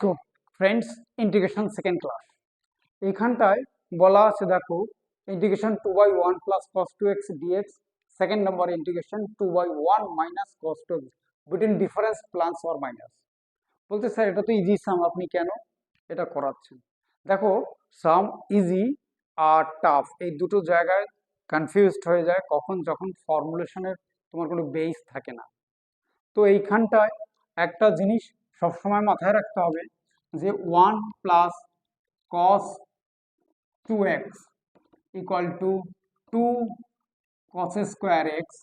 তো friends, integration second class. এইখানটায় বলা আছে, দেখো, integration 2/1 plus cos 2x dx, second number integration 2/1 minus cos 2x between difference plus or minus. বলতে sir এটা তো ইজি সাম, আপনি কেন এটা করাচ্ছেন? দেখো, সাম ইজি আর টাফ এই দুটো জায়গায় কনফিউজড হয়ে যায় কখন, যখন ফর্মুলেশনের তোমার কোনো বেস থাকে না। তো এইখানটায় একটা জিনিস সবসময় মাথায় রাখতে হবে যে 1 plus cos 2x equal to 2 cos square x,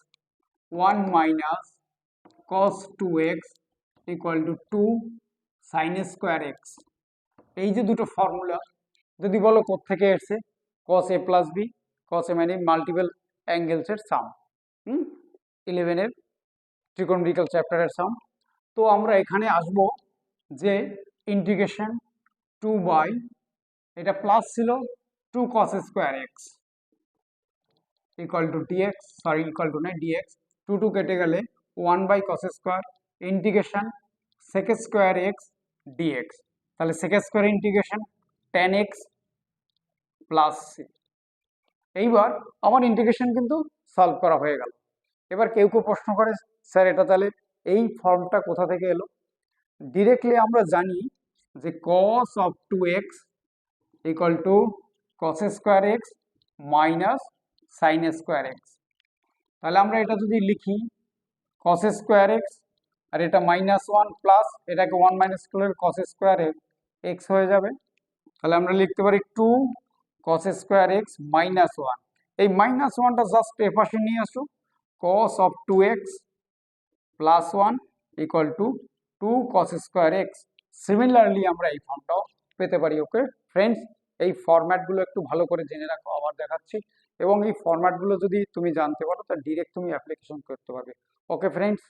1 minus cos 2x equal to 2 sin square x. এই যে দুটো ফর্মুলা, যদি বলো কোত্থেকে এসছে, cos a plus B, cos a মানে মাল্টিপল অ্যাঙ্গেলসের সাম, 11 ট্রিগোনোমেট্রিক্যাল চ্যাপ্টারের সাম। তো আমরা এখানে আসব যে ইন্টিগ্রেশন 2 বাই, এটা প্লাস ছিল 2 cos square x equal to dx, sorry equal to না ডিএক্স, 2 কেটে গেলে 1 by cos square integration sec square x dx. তাহলে sec square integration tan x plus c। এইবার আমার ইন্টিগ্রেশন কিন্তু সলভ করা হয়ে গেল। এবার কেউ কেউ প্রশ্ন করে, স্যার এটা তাহলে এই ফর্মটা কোথা থেকে এলো? ডিরেক্টলি আমরা জানি যে cos of 2x equal to cos square x minus sine square x. তাহলে আমরা এটা যদি লিখি cos স্কোয়ার এক্স আর এটা -1 প্লাস এটাকে 1 মাইনাস করলে cos স্কোয়ার এক্স হয়ে যাবে। তাহলে আমরা লিখতে পারি 2 cos স্কোয়ার এক্স মাইনাস 1, এই মাইনাস 1টা জাস্ট এ পাশে নিয়ে আসো, cos of 2x plus 1 equal to 2 cos square x. Similarly আমরা এই ফর্মটাও পেতে পারি। ওকে ফ্রেন্ডস, এই ফরম্যাটগুলো একটু ভালো করে জেনে রাখো, আবার দেখাচ্ছি। এবং এই ফরম্যাটগুলো যদি তুমি জানতে পারো তা ডিরেক্ট তুমি অ্যাপ্লিকেশন করতে পারবে। Okay friends.